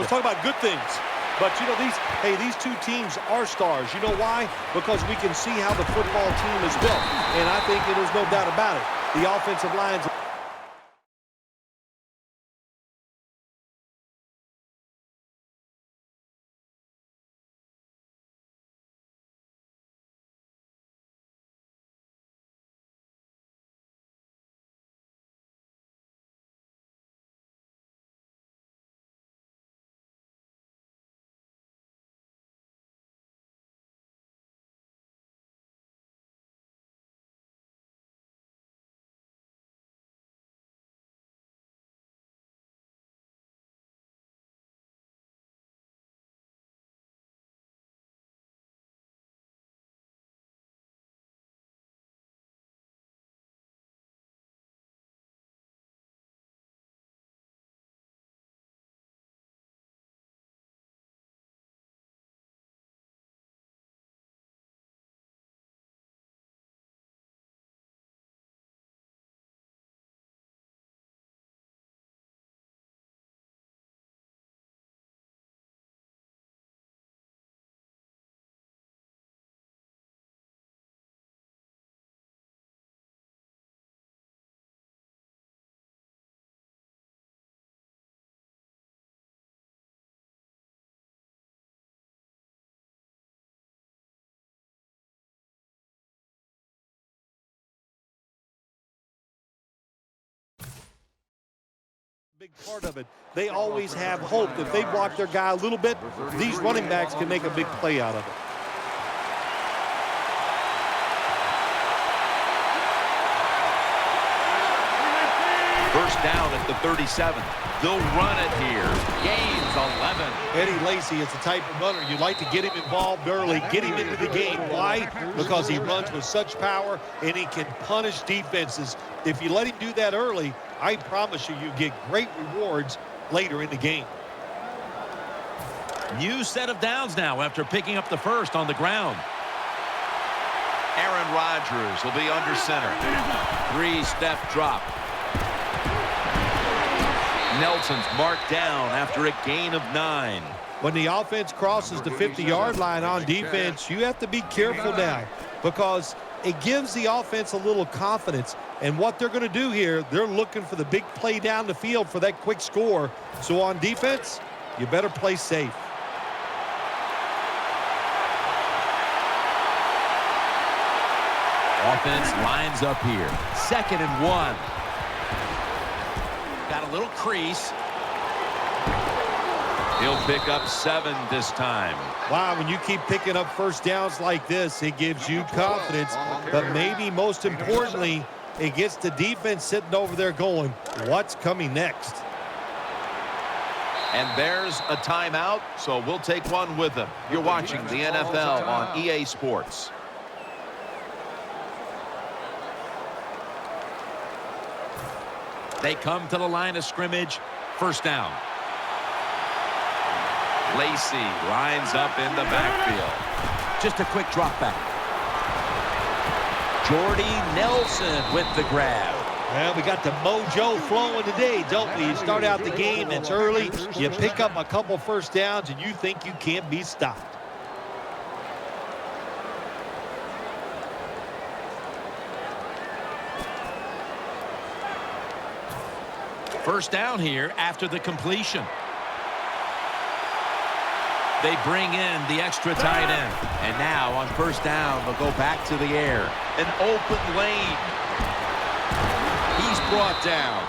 let's talk about good things. But, you know, these two teams are stars. You know why? Because we can see how the football team is built. And I think there's no doubt about it. The offensive line's big part of it. They always have hope that if they block their guy a little bit, these running backs can make a big play out of it. First down at the 37. They'll run it here. Gains 11. Eddie Lacy is the type of runner you like to get him involved early, get him into the game. Why? Because he runs with such power and he can punish defenses. If you let him do that early, I promise you, you get great rewards later in the game. New set of downs now after picking up the first on the ground. Aaron Rodgers will be under center. Three-step drop. Nelson's marked down after a gain of 9. When the offense crosses the 50-yard line on defense, you have to be careful now because it gives the offense a little confidence. And what they're going to do here, they're looking for the big play down the field for that quick score. So on defense, you better play safe. Offense lines up here. 2nd and 1. Got a little crease. He'll pick up 7 this time. Wow, when you keep picking up first downs like this, it gives you confidence. But maybe most importantly, it gets the defense sitting over there going, what's coming next? And there's a timeout, so we'll take one with them. You're watching the NFL on EA Sports. They come to the line of scrimmage. First down. Lacy lines up in the backfield. Just a quick drop back. Jordy Nelson with the grab. Well, we got the mojo flowing today, don't we? You start out the game, it's early, you pick up a couple first downs, and you think you can't be stopped. First down here after the completion. They bring in the extra tight end. And now on first down, they'll go back to the air. An open lane. He's brought down.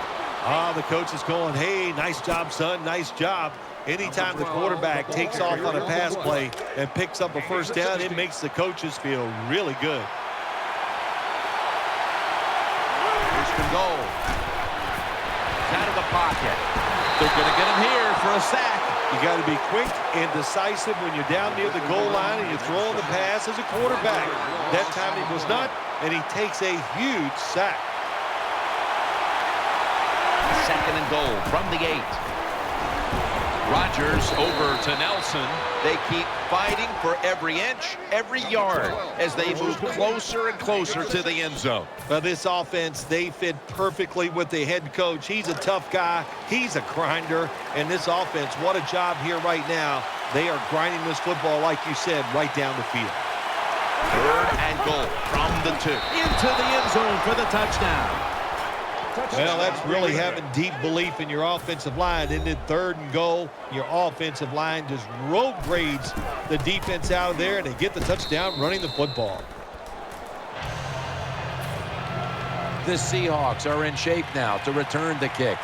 The coach is going, hey, nice job, son, nice job. Anytime the quarterback takes off on a pass play and picks up a first down, it makes the coaches feel really good. First and goal. Out of the pocket. They're going to get him here for a sack. You got to be quick and decisive when you're down near the goal line and you're throwing the pass as a quarterback. That time he was not, and he takes a huge sack. 2nd and goal from the 8. Rodgers over to Nelson. They keep fighting for every inch, every yard as they move closer and closer to the end zone. Well, this offense, they fit perfectly with the head coach. He's a tough guy. He's a grinder. And this offense, what a job here right now. They are grinding this football, like you said, right down the field. 3rd and goal from the 2. Into the end zone for the touchdown. Well, that's really having deep belief in your offensive line. Isn't it? 3rd and goal. Your offensive line just road grades the defense out of there, and they get the touchdown running the football. The Seahawks are in shape now to return the kick.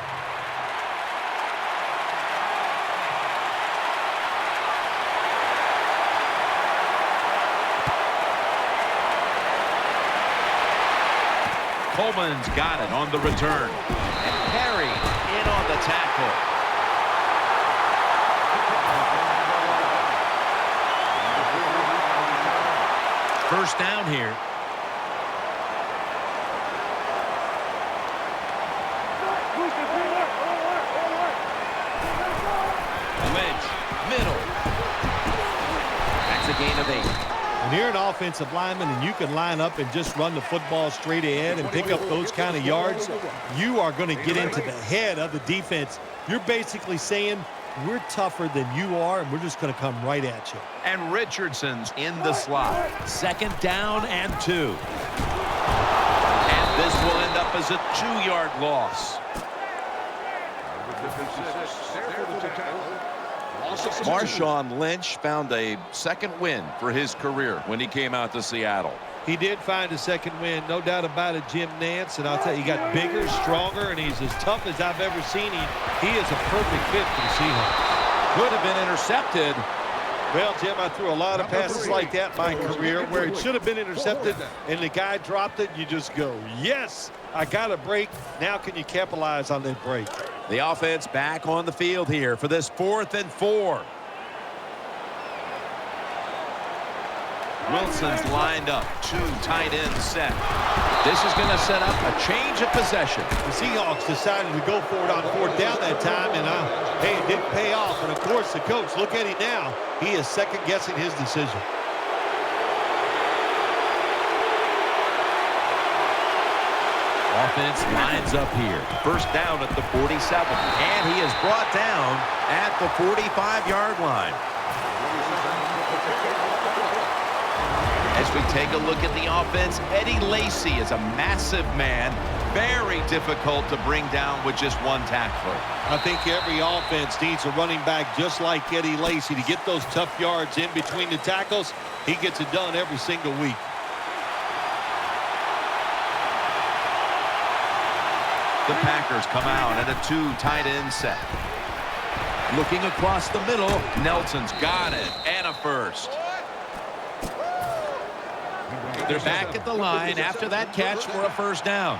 Coleman's got it on the return. And Perry in on the tackle. First down here. Wedge, middle. That's a gain of 8. When you're an offensive lineman and you can line up and just run the football straight ahead and pick up those kind of yards, you are going to get into the head of the defense. You're basically saying, we're tougher than you are, and we're just going to come right at you. And Richardson's in the slot. 2nd down and 2. And this will end up as a 2-yard loss. Marshawn Lynch found a 2nd win for his career when he came out to Seattle. He did find a 2nd win, no doubt about it, Jim Nance. And I'll tell you, he got bigger, stronger, and he's as tough as I've ever seen him. He is a perfect fit for the Seahawks. Could have been intercepted. Well, Jim, I threw a lot of passes like that in my career where it should have been intercepted, and the guy dropped it. You just go, yes, I got a break. Now can you capitalize on that break? The offense back on the field here for this 4th and 4. Wilson's lined up. 2 tight ends set. This is going to set up a change of possession. The Seahawks decided to go for it on 4th down that time, and hey, it didn't pay off. And, of course, the coach, look at him now. He is second-guessing his decision. Offense lines up here. First down at the 47. And he is brought down at the 45-yard line. As we take a look at the offense, Eddie Lacy is a massive man. Very difficult to bring down with just one tackler. I think every offense needs a running back just like Eddie Lacy to get those tough yards in between the tackles. He gets it done every single week. The Packers come out at a 2 tight end set. Looking across the middle, Nelson's got it, and a first. They're back at the line after that catch for a first down.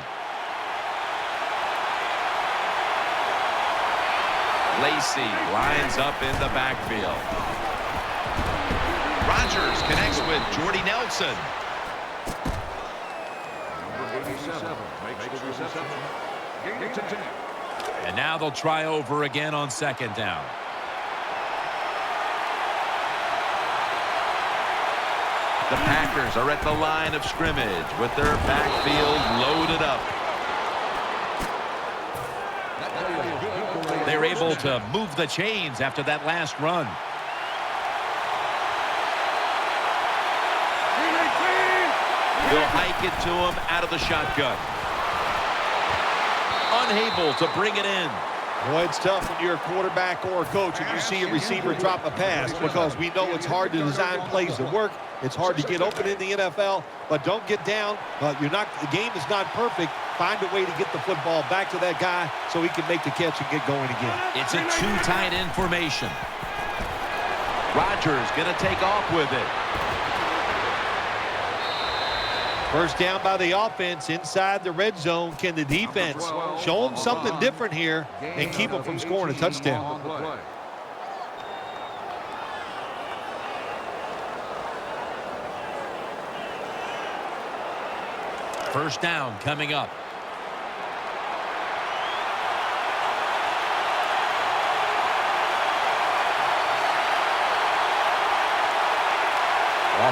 Lacy lines up in the backfield. Rodgers connects with Jordy Nelson. And now they'll try over again on 2nd down. The Packers are at the line of scrimmage with their backfield loaded up. They're able to move the chains after that last run. They'll hike it to him out of the shotgun. Unable to bring it in. Boy, it's tough when you're a quarterback or a coach and you see a receiver drop a pass, because we know it's hard to design plays to work. It's hard to get open in the NFL, but don't get down. The game is not perfect. Find a way to get the football back to that guy so he can make the catch and get going again. It's a 2 tight end formation. Rodgers going to take off with it. First down by the offense inside the red zone. Can the defense show them something different here and keep them from scoring a touchdown? First down coming up.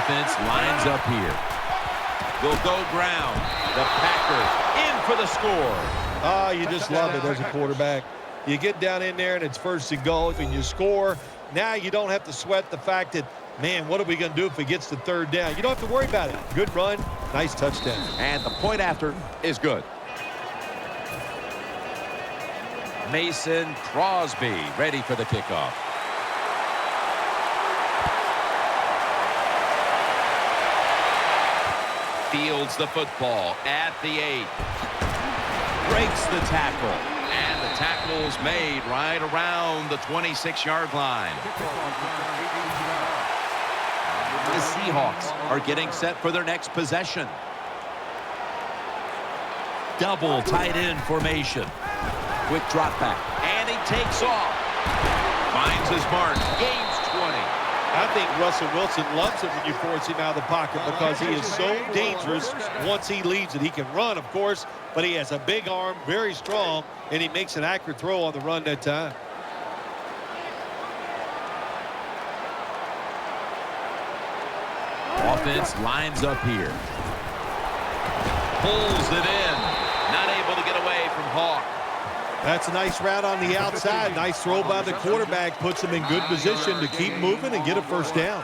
Offense lines up here. They'll go ground. The Packers in for the score. Oh, you just love it as a quarterback. You get down in there and it's 1st and goal and you score. Now you don't have to sweat the fact that, man, what are we going to do if it gets to 3rd down? You don't have to worry about it. Good run, nice touchdown. And the point after is good. Mason Crosby ready for the kickoff. Fields the football at the 8. Breaks the tackle. And the tackle's made right around the 26-yard line. The Seahawks are getting set for their next possession. Double tight end formation. Quick drop back. And he takes off. Finds his mark. Gains 20. I think Russell Wilson loves it when you force him out of the pocket because he is so dangerous once he leaves it. He can run, of course, but he has a big arm, very strong, and he makes an accurate throw on the run that time. Offense lines up here. Pulls it in. Not able to get away from Hawk. That's a nice route on the outside. Nice throw by the quarterback. Puts him in good position to keep moving and get a 1st down.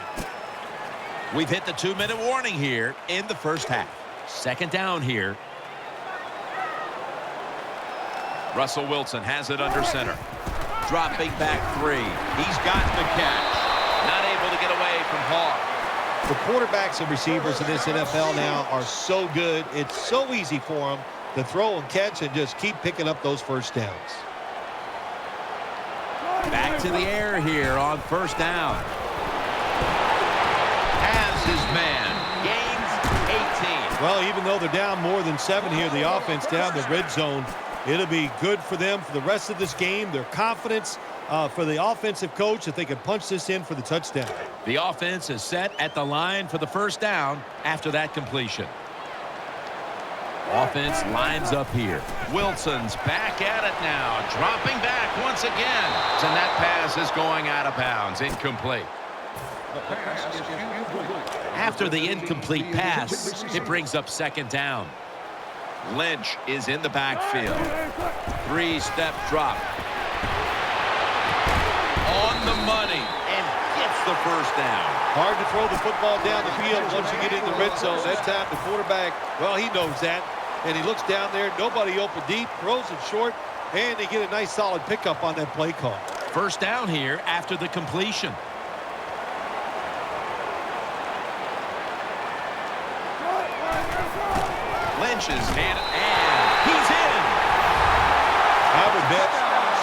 We've hit the 2-minute warning here in the 1st half. 2nd down here. Russell Wilson has it under center. Dropping back 3. He's got the catch. Not able to get away from Hawk. The quarterbacks and receivers in this NFL now are so good. It's so easy for them to throw and catch and just keep picking up those 1st downs. Back to the air here on 1st down. Has his man. Gains 18. Well, even though they're down more than 7 here, the offense down the red zone, it'll be good for them for the rest of this game. Their confidence for the offensive coach that they can punch this in for the touchdown. The offense is set at the line for the 1st down after that completion. Offense lines up here. Wilson's back at it now. Dropping back once again. And that pass is going out of bounds. Incomplete. After the incomplete pass, it brings up 2nd down. Lynch is in the backfield. 3-step drop. On the money. And gets the 1st down. Hard to throw the football down the field once you get in the red zone. That time the quarterback, well, he knows that. And he looks down there, nobody open deep, throws it short, and they get a nice solid pickup on that play call. 1st down here after the completion. Lynch is handed, and he's in. I would bet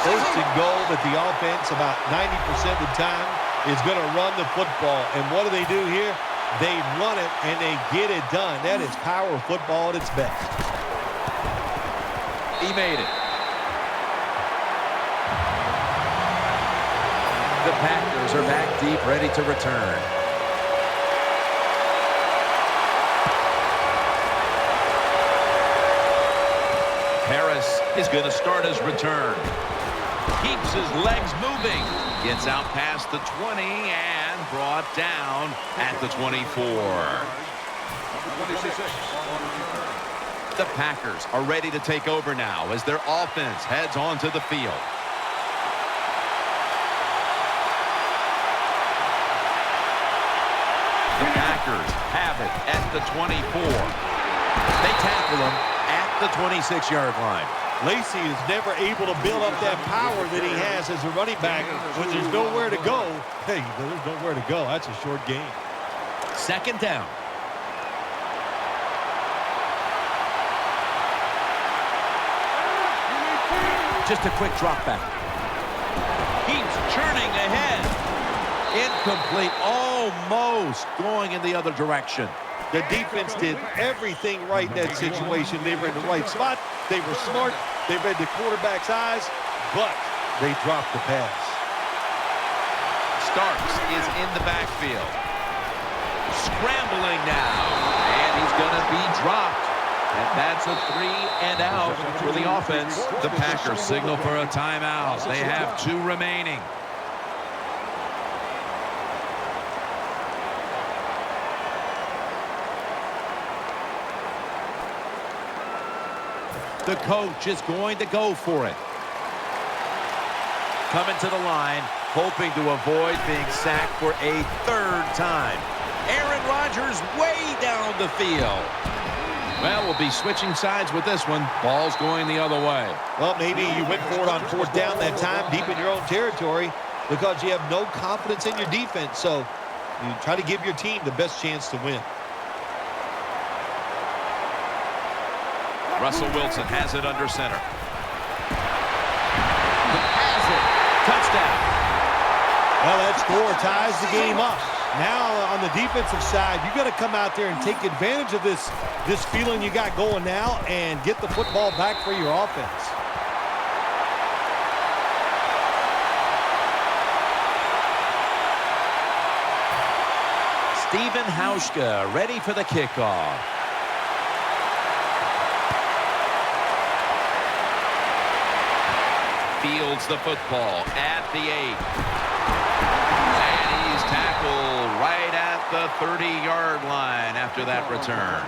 1st and goal that the offense about 90% of the time is going to run the football. And what do they do here? They run it, and they get it done. That is power football at its best. He made it. The Packers are back deep, ready to return. Harris is going to start his return. Keeps his legs moving. Gets out past the 20 and brought down at the 24. The Packers are ready to take over now as their offense heads onto the field. The Packers have it at the 24. They tackle him at the 26-yard line. Lacy is never able to build up that power that he has as a running back when there's nowhere to go. Hey, there's nowhere to go. That's a short game. 2nd down. Just a quick drop back. Keeps churning ahead. Incomplete. Almost going in the other direction. The defense did everything right in that situation. They were in the right spot. They were smart. They read the quarterback's eyes, but they dropped the pass. Starks is in the backfield. Scrambling now. And he's going to be dropped. And that's a 3-and-out for the offense. The Packers signal for a timeout. They have 2 remaining. The coach is going to go for it. Coming to the line, hoping to avoid being sacked for a third time. Aaron Rodgers way down the field. Well, we'll be switching sides with this one. Ball's going the other way. Well, maybe you went for it on fourth down that time, deep in your own territory, because you have no confidence in your defense. So you try to give your team the best chance to win. Russell Wilson has it under center. Has it. Touchdown. Well, that score ties the game up. Now on the defensive side, you got to come out there and take advantage of this feeling you got going now and get the football back for your offense. Steven Hauschka ready for the kickoff. Fields the football at the 8. And he's tackled right at the 30-yard line after that return.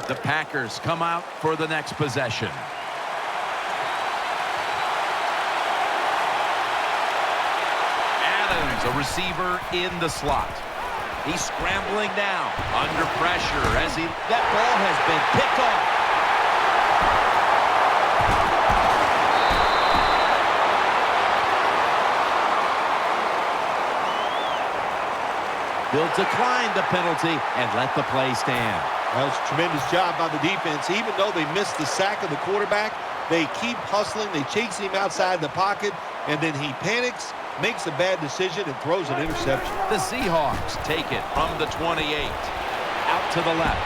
The Packers come out for the next possession. A receiver in the slot. He's scrambling down under pressure as that ball has been picked off. They'll decline the penalty and let the play stand. That was a tremendous job by the defense. Even though they missed the sack of the quarterback, they keep hustling. They chase him outside the pocket, and then he panics, makes a bad decision, and throws an interception. The Seahawks take it from the 28. Out to the left.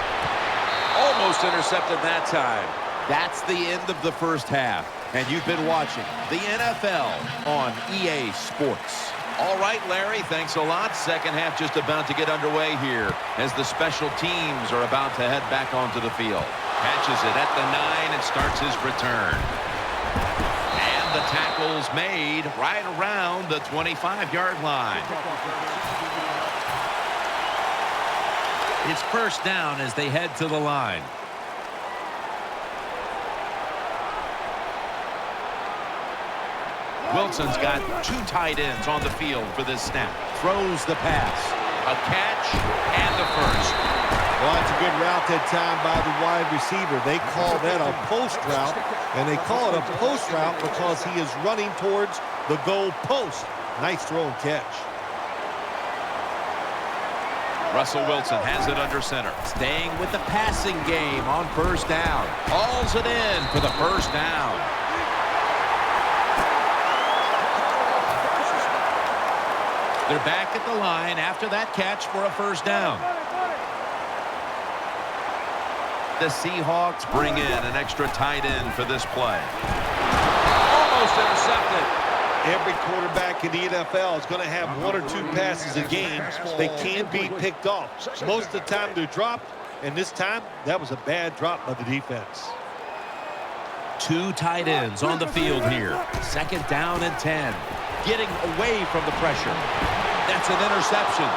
Almost intercepted that time. That's the end of the first half. And you've been watching the NFL on EA Sports. All right, Larry, thanks a lot. Second half just about to get underway here as the special teams are about to head back onto the field. Catches it at the 9 and starts his return. The tackle's made right around the 25-yard line. It's first down as they head to the line. Wilson's got two tight ends on the field for this snap. Throws the pass. A catch and the first. Well, that's a good route that time by the wide receiver. They call that a post route, and they call it a post route because he is running towards the goal post. Nice throw and catch. Russell Wilson has it under center. Staying with the passing game on first down. Hauls it in for the first down. They're back at the line after that catch for a first down. The Seahawks bring in an extra tight end for this play. Almost intercepted. Every quarterback in the NFL is going to have one or two passes a game. They can be picked off. Most of the time they're dropped, and this time that was a bad drop by the defense. Two tight ends on the field here. Second down and 10. Getting away from the pressure. That's an interception.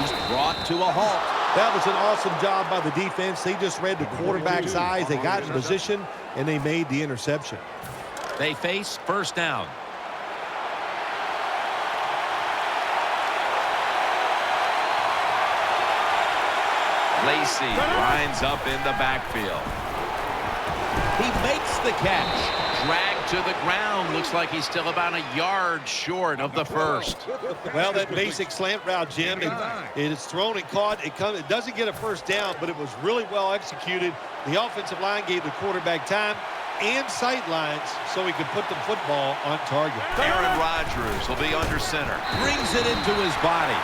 He's brought to a halt. That was an awesome job by the defense. They just read the quarterback's eyes. They got in position, and they made the interception. They face first down. Lacy lines up in the backfield. He makes the catch. Dragged to the ground. Looks like he's still about a yard short of the first. Well, that basic slant route, Jim, it is thrown and caught. It doesn't get a first down, but it was really well executed. The offensive line gave the quarterback time and sight lines so he could put the football on target. Aaron Rodgers will be under center. Brings it into his body.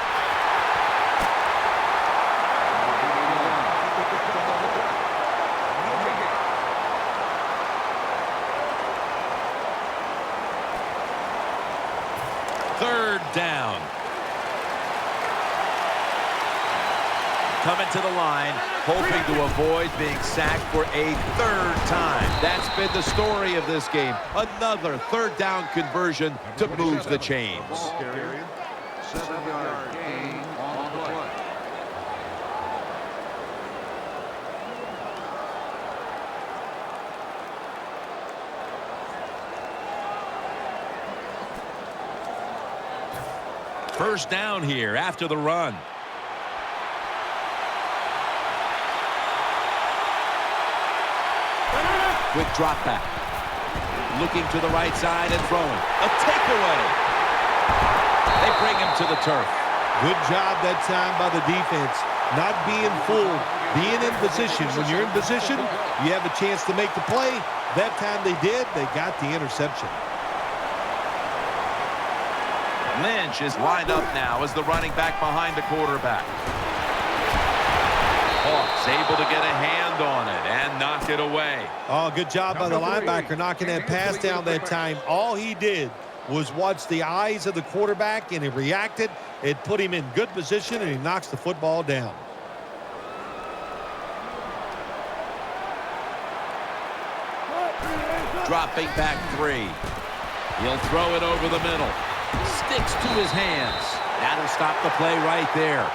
Third down. coming to the line, hoping to avoid being sacked for a third time. That's been the story of this game. Another third down conversion to move the chains. 7-yard gain on the play. First down here after the run. Quick drop back. Looking to the right side and throwing. A takeaway. They bring him to the turf. Good job that time by the defense. Not being fooled. Being in position. When you're in position, you have a chance to make the play. That time they did. They got the interception. Lynch is lined up now as the running back behind the quarterback. Hawks able to get a hand on it and knock it away. Oh, good job by the linebacker knocking that pass down that time. All he did was watch the eyes of the quarterback, and he reacted. It put him in good position, and he knocks the football down. Dropping back 3. He'll throw it over the middle. Sticks to his hands. That'll stop the play right there.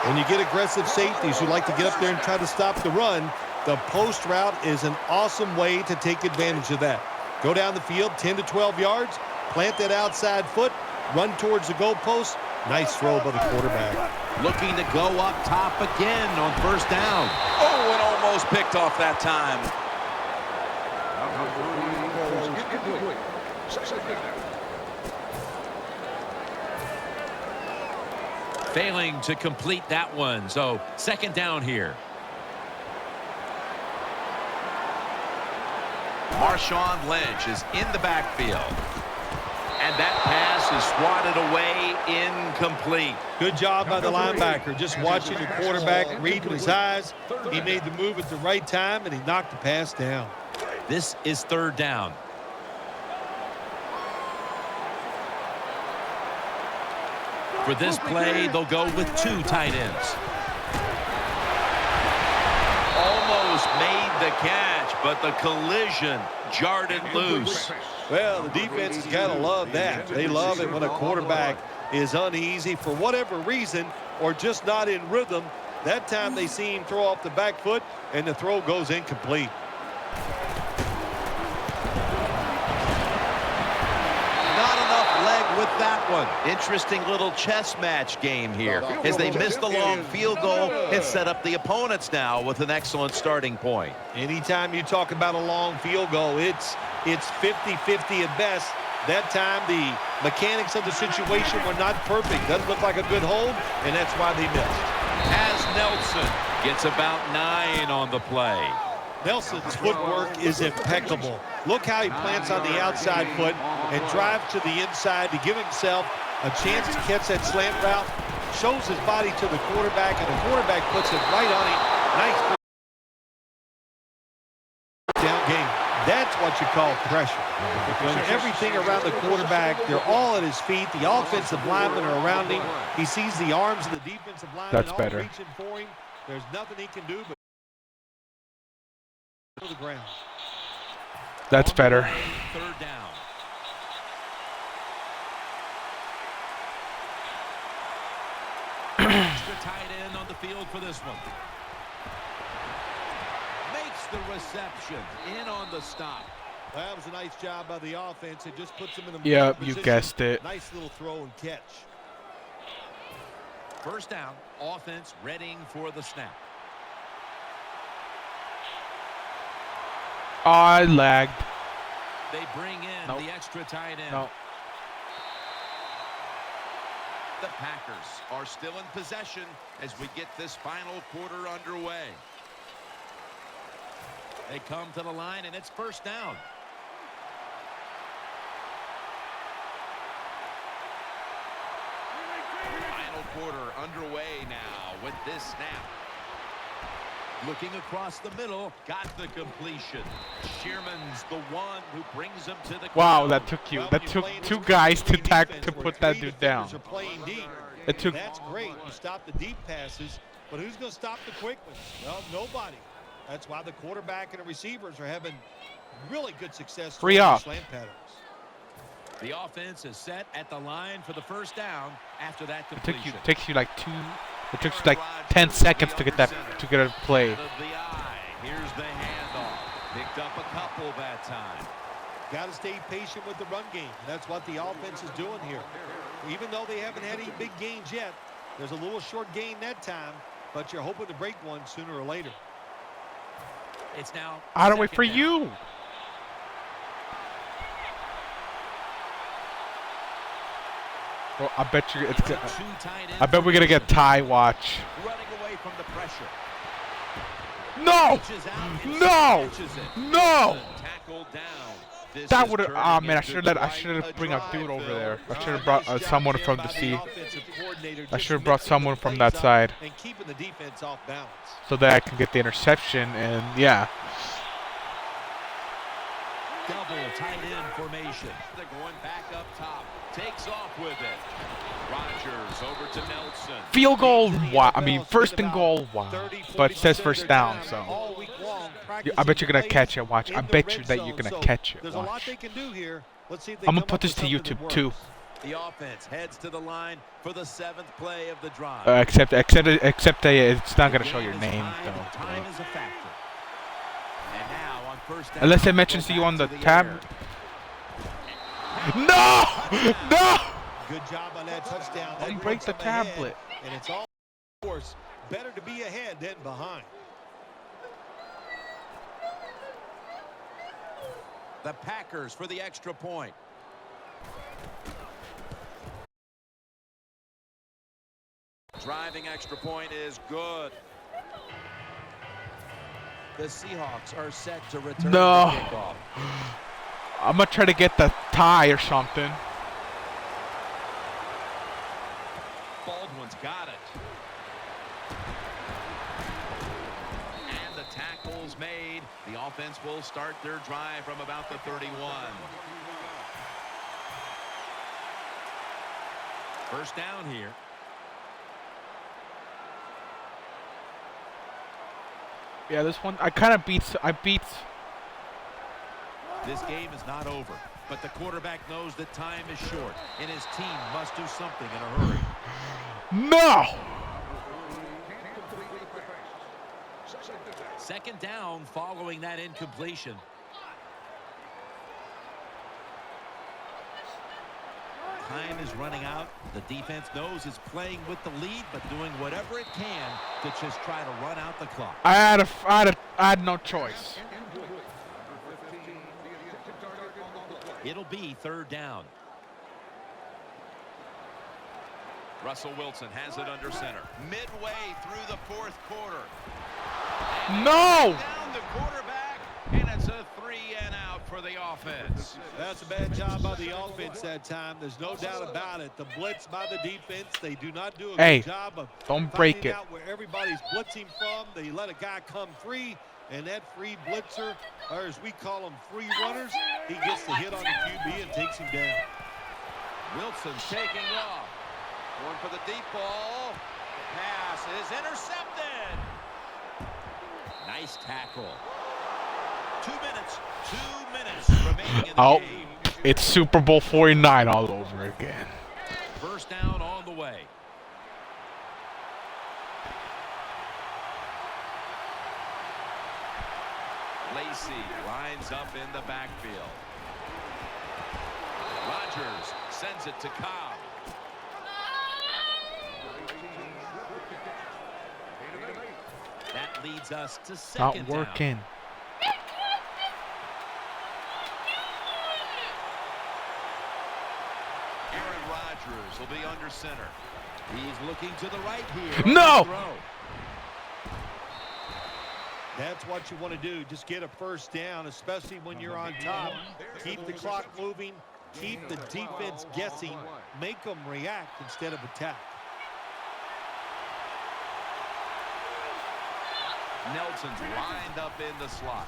When you get aggressive safeties who like to get up there and try to stop the run, the post route is an awesome way to take advantage of that. Go down the field 10 to 12 yards, plant that outside foot, run towards the goalpost. Nice throw by the quarterback. Looking to go up top again on first down. Oh, and almost picked off that time. Failing to complete that one, so second down here. Marshawn Lynch is in the backfield. And that pass is swatted away, incomplete. Good job by the linebacker, just watching the quarterback, reading his eyes. He made the move at the right time, and he knocked the pass down. This is third down. For this play, they'll go with 2 tight ends. Almost made the catch, but the collision jarred it loose. Well, the defense has got to love that. They love it when a quarterback is uneasy for whatever reason or just not in rhythm. That time they see him throw off the back foot, and the throw goes incomplete. With that one. Interesting little chess match game here as they missed the long field goal and set up the opponents now with an excellent starting point. Anytime you talk about a long field goal, it's 50-50 at best. That time the mechanics of the situation were not perfect. Doesn't look like a good hold, and that's why they missed. As Nelson gets about 9 on the play. Nelson's footwork is impeccable. Look how he plants on the outside foot and drives to the inside to give himself a chance to catch that slant route. Shows his body to the quarterback, and the quarterback puts it right on him. Nice down game. That's what you call pressure. When everything around the quarterback, they're all at his feet. The offensive linemen are around him. He sees the arms of the defensive linemen all reaching for him. There's nothing he can do but to the ground. That's better. Third down. Extra tight end on the field for this one. Makes the reception in on the stop. Well, that was a nice job by the offense. It just puts them in a Yep, position. you guessed it. Nice little throw and catch. First down, offense readying for the snap. I lagged. They bring in the extra tight end. No. The Packers are still in possession as we get this final quarter underway. They come to the line, and it's first down. Final quarter underway now with this snap. Looking across the middle, got the completion. Shearman's the one who brings him to the Wow, ground. that took you. That took 2 guys to put that dude down. It took. It took. That's great. You stop the deep passes. But who's going to stop the quick ones? Well, nobody. That's why the quarterback and the receivers are having really good success. Free up. Slant patterns. The offense is set at the line for the first down after that completion. It takes you like 10 seconds to get a play. Out of the eye. Here's the handoff. Picked up a couple that time. Got to stay patient with the run game. That's what the offense is doing here. Even though they haven't had any big gains yet, there's a little short gain that time, but you're hoping to break one sooner or later. It's now Out of way for down. you. Well, I bet you it's. I bet we're gonna get tie. Watch. Running away from the pressure. No! No! No! Tackled down. This That is would have. turning Oh man, I into should have quite bring a drive, dude over Phil. there. I should have brought someone from the C. Offensive coordinator I just should have brought mixing someone the from plays that up side and keeping the defense off balance. so that I can get the interception and yeah. Double tight end formation. They're going back up top. Takes off with it. Rodgers over to Nelson. Field goal. Wow. I mean, first and goal. Wow. But it says first down, so. I bet you're gonna catch it. Watch. I bet you that you're gonna catch it. There's a lot Watch. they can do here. Let's see if they I'm come gonna put up this with to something that YouTube too. works. The offense heads to the line for the 7th play of the drive. Except that it's not gonna show your name though. Time is a factor. And now on first down, Unless it mentions you on the tab. No! No! Good job on that touchdown. That Don't break puts the them ahead, tablet. And it's all, of course, better to be ahead than behind. the Packers for the extra point. Driving extra point is good. The Seahawks are set to return No. the kickoff. I'm gonna try to get the tie or something. Baldwin's got it. And the tackle's made. The offense will start their drive from about the 31. First down here. Yeah, this one I kind of beats. This game is not over, but the quarterback knows that time is short, and his team must do something in a hurry. No. Second down following that incompletion. Time is running out. The defense knows it's playing with the lead, but doing whatever it can to just try to run out the clock. I had no choice. It'll be third down. Russell Wilson has it under center. Midway through the fourth quarter. No! Down the quarterback, and it's a 3-and-out for the offense. That's a bad job by the offense that time. There's no doubt about it. The blitz by the defense, they do not do a Hey, good job of don't break finding it. out where everybody's blitzing from. They let a guy come free, and that free blitzer, or as we call them, free runners, he gets the hit on the QB and takes him down. Wilson's taking off. Going for the deep ball. The pass is intercepted. Nice tackle. 2 minutes remaining in the Oh, game. it's Super Bowl 49 all over again. First down on the way. Lacey lines up in the backfield. Rodgers sends it to Cobb. That leads us to second Not working. down. Aaron Rodgers will be under center. He's looking to the right here. No! That's what you want to do. Just get a first down, especially when you're on top. Keep the clock moving. Keep the defense guessing. Make them react instead of attack. Nelson's lined up in the slot.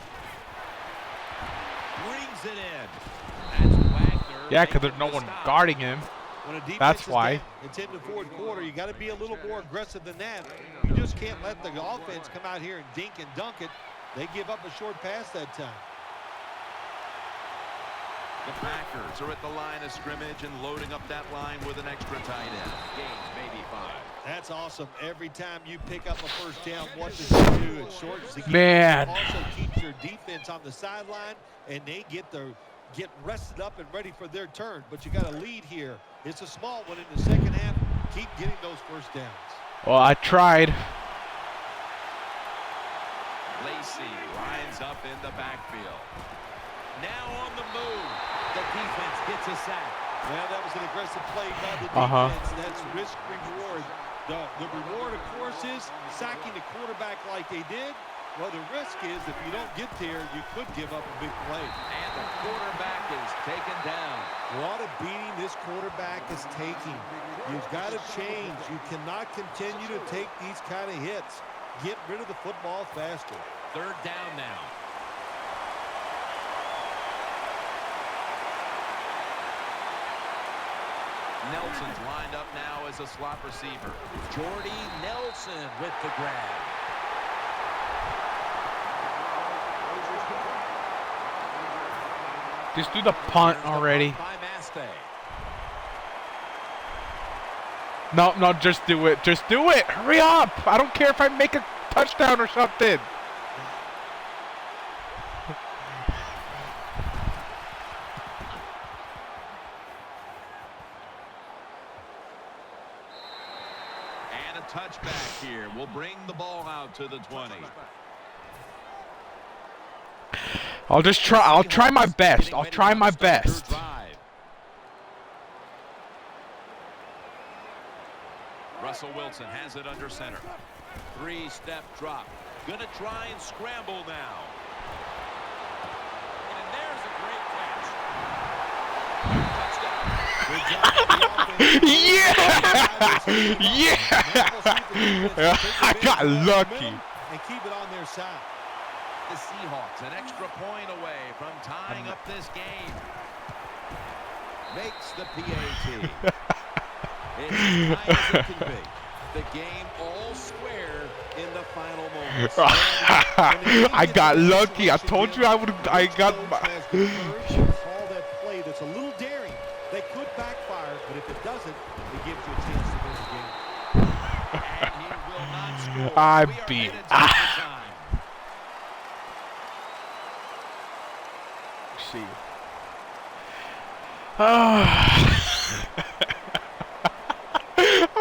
Brings it in. That's Wagner. Yeah, because making there's no the one stop. guarding him. When a defense That's is why. down, it's in the fourth quarter. You got to be a little more aggressive than that. You just can't let the offense come out here and dink and dunk it. They give up a short pass that time. The Packers are at the line of scrimmage and loading up that line with an extra tight end. Gains maybe 5. That's awesome. Every time you pick up a first down, what does it do? It shortens the game. Man. It also keeps your defense on the sideline, and they get rested up and ready for their turn. But you got a lead here. It's a small one in the second half. Keep getting those first downs. Well, I tried. Lacey lines up in the backfield. Now on the move. The defense gets a sack. Well, that was an aggressive play by the defense. That's risk-reward. The reward, of course, is sacking the quarterback like they did. Well, the risk is if you don't get there, you could give up a big play. And the quarterback is taken down. What a beating this quarterback is taking. You've got to change. You cannot continue to take these kind of hits. Get rid of the football faster. 3rd down now. Nelson's lined up now as a slot receiver. Jordy Nelson with the grab. Just do the punt already. No, just do it. Just do it. Hurry up. I don't care if I make a touchdown or something. And a touchback here will bring the ball out to the 20. I'll try my best. I'll try my best. Russell Wilson has it under center. 3-step drop. Gonna try and scramble now. And there's a great catch. Yeah! I got lucky. And keep it on their side. The Seahawks an extra point away from tying up this game. Makes the PAT. It's tight as it can be. The game all square in the final moments. I got lucky. I told you I would. I got. Call that play that's a little daring. They could backfire, but if it doesn't, it gives you a chance to win the game. And he will not score. I We are beat. headed to overtime. See.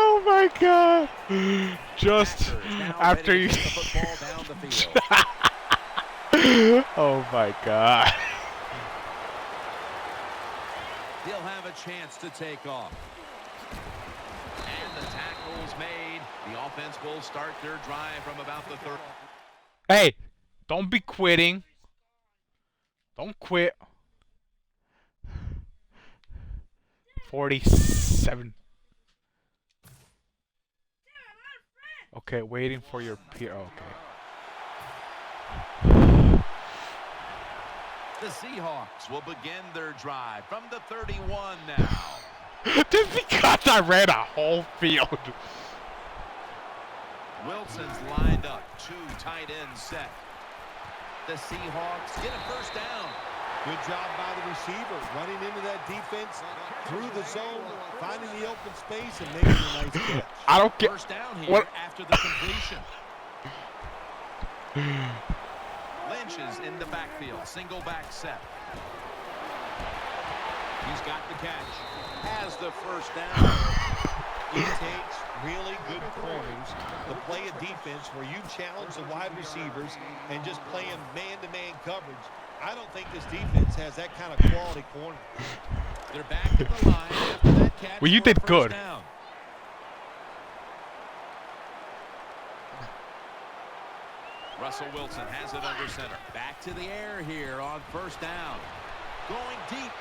Oh my God! Just after you. Oh my God! He'll have a chance to take off. And the tackle's made. The offense will start their drive from about the 30. Hey, don't be quitting. Don't quit. 47. Okay, waiting for your peer. Okay. The Seahawks will begin their drive from the 31 now. Just because I ran a whole field. Wilson's lined up. 2 tight ends set. The Seahawks get a first down. Good job by the receiver, running into that defense through the zone, finding the open space, and making a nice catch. I don't get. First down here What? after the completion. Lynch is in the backfield. Single back set. He's got the catch. Has the first down. It takes really good corners to play a defense where you challenge the wide receivers and just playing man-to-man coverage. I don't think this defense has that kind of quality corner. They're back to the line after that catch. Well, you for a did first good. Down. Russell Wilson has it under center. Back to the air here on first down. Going deep.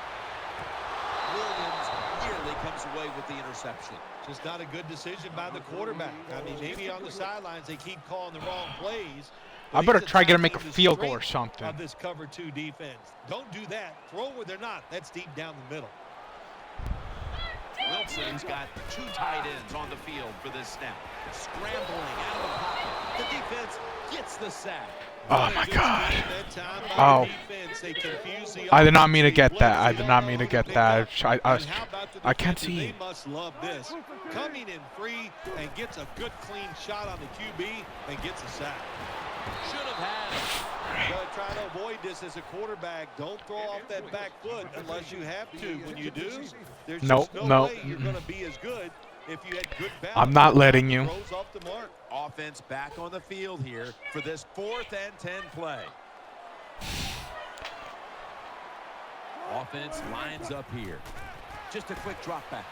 Williams nearly comes away with the interception. Just not a good decision by the quarterback. I mean, maybe on the sidelines they keep calling the wrong plays. I better try to make a field goal or something. Of this cover 2 defense. Don't do that. Throw where they're not. That's deep down the middle. Wilson's got 2 tight ends on the field for this snap. Scrambling out of the pocket. The defense gets the sack. Oh my God. Oh. I did not mean to get that. I did not mean to get that. I can't see. They must love this. Coming in free and gets a good clean shot on the QB and gets a sack. Should have had it. You gotta try to avoid this as a quarterback. Don't throw off that back foot unless you have to. When you do, there's just no way you're going to be as good if you had good balance. I'm not letting you. Throws off the mark. Offense back on the field here for this 4th and 10 play. Offense lines up here. Just a quick drop back.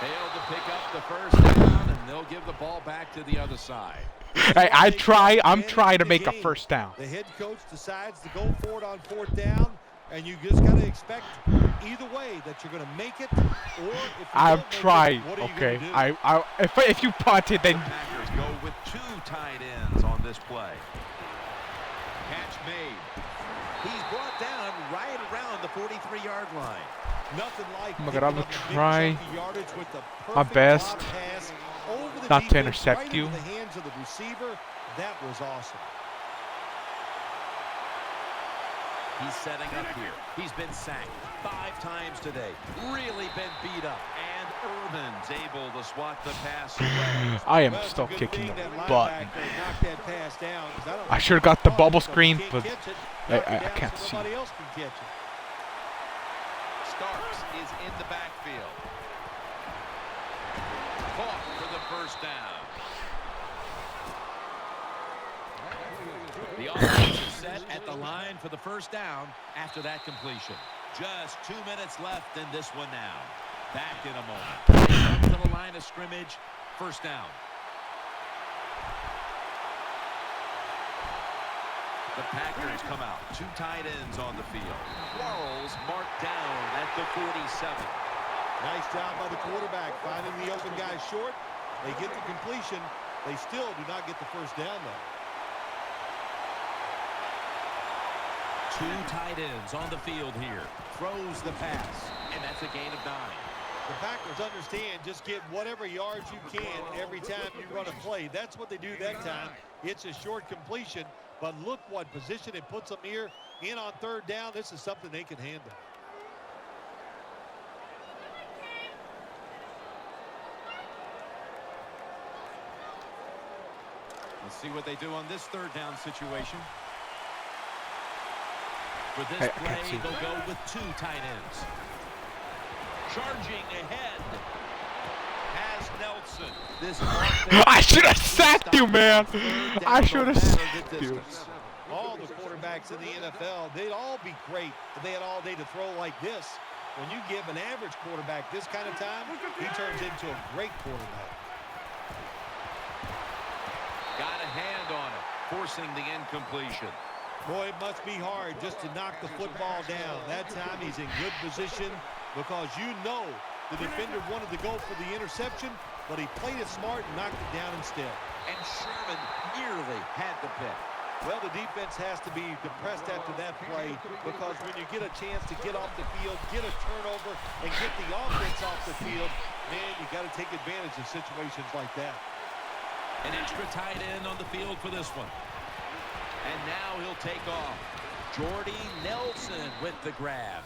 Failed to pick up the first down, and they'll give the ball back to the other side. Hey, I'm trying to make a first down. The head coach decides to go for it on 4th down, and you just got to expect either way that you're going to make it, or if you I'm don't make trying. it, what are you Okay, gonna do? if you punt it, then The Packers go with 2 tight ends on this play. Catch made. He's brought down right around the 43-yard line. Nothing like oh my God, I'm gonna try my my best not to intercept right you. into the hands of the receiver. That was awesome. He's setting up here. He's been sacked 5 times today. Really been beat up. And Urban's able to swat the pass away. I am Well, it's a still good kicking thing the that butt. linebacker knocked that pass down, 'cause I don't I think should have got the he bubble caught it, screen, he can't but catch it. I Knock it down can't so see. Nobody else can catch it. Starks is in the backfield. Caught for the first down. The offense is set at the line for the first down after that completion. Just 2 minutes left in this one now. Back in a moment. Up to the line of scrimmage. First down. The Packers come out. 2 tight ends on the field. Quarles marked down at the 47. Nice job by the quarterback finding the open guy short. They get the completion. They still do not get the first down, though. 2 tight ends on the field here. Throws the pass, and that's a gain of 9. The Packers understand just get whatever yards you can every time you run a play. That's what they do that time. It's a short completion, but look what position it puts them here in on 3rd down. This is something they can handle. Let's see what they do on this 3rd down situation. For this play, they'll go with 2 tight ends. Charging ahead has Nelson. This I should have sacked you, man. I should have sacked you. All the quarterbacks in the NFL, they'd all be great if they had all day to throw like this. When you give an average quarterback this kind of time, he turns into a great quarterback. Got a hand on it, forcing the incompletion. Boy, it must be hard just to knock the football down. That time he's in good position because you know the defender wanted to go for the interception, but he played it smart and knocked it down instead. And Sherman nearly had the pick. Well, the defense has to be depressed after that play because when you get a chance to get off the field, get a turnover, and get the offense off the field, man, you got to take advantage of situations like that. An extra tight end on the field for this one. And now he'll take off. Jordy Nelson with the grab.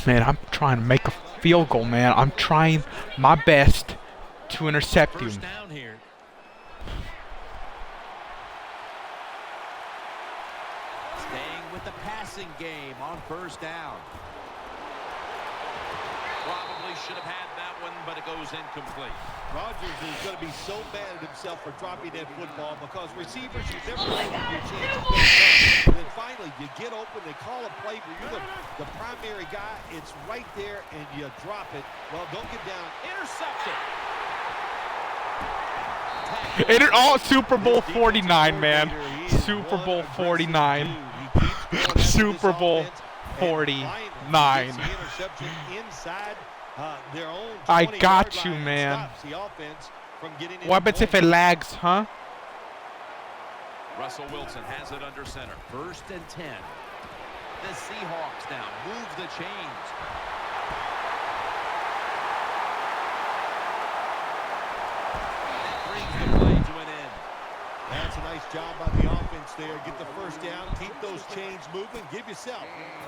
Man, I'm trying to make a field goal, man. I'm trying my best to intercept you. First down here. Staying with the passing game on first down. Probably should have had that one, but it goes incomplete. Rodgers is going to be so mad at himself for dropping that football because receivers, you never know when your chance is going to come. And then finally, you get open, they call a play where you're the primary guy. It's right there, and you drop it. Well, don't get down. Intercepted. Super Bowl 49, man. Super Bowl 49. Super Bowl 49. I got you, man. What happens if it lags, huh? Russell Wilson has it under center. 1st and 10. The Seahawks now move the chains. brings the play to an end. That's a nice job by the offense there. Get the first down, keep those chains moving, give yourself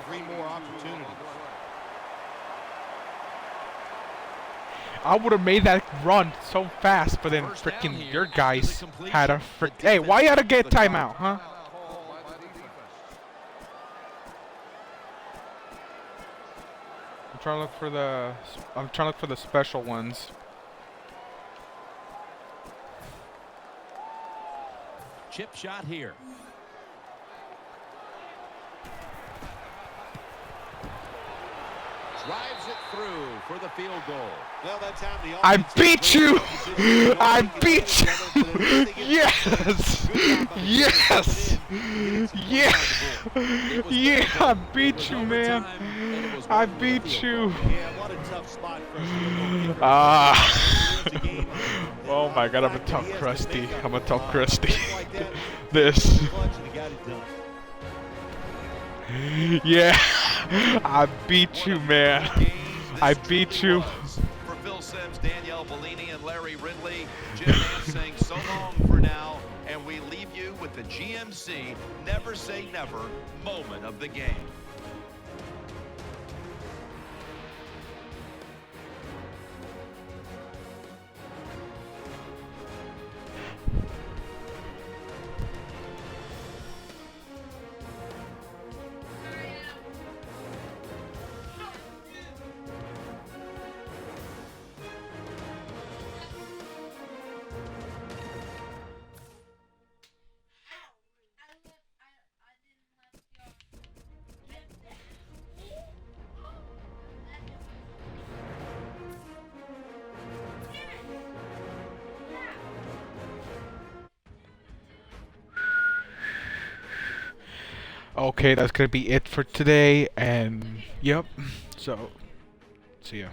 3 more opportunities. I would have made that run so fast, but then freaking your guys had a frick. Hey, why you had to get timeout, huh? I'm trying to look for the special ones. Chip shot here. Drives it through for the field goal. Well, that time the I offense beat you! I beat you! Yes! Yes! Yeah! Yeah! I beat you, man! I beat you! Yeah, what a tough spot for us. Ah! Oh my God! I'm a tough crusty. I'm a tough crusty. This. Yeah! I beat you, man! I beat you. For Phil Simms, Danielle Bellini, and Larry Ridley, Jim Nance saying so long for now, and we leave you with the GMC Never Say Never moment of the game. Okay, that's gonna be it for today, and yep, so see ya.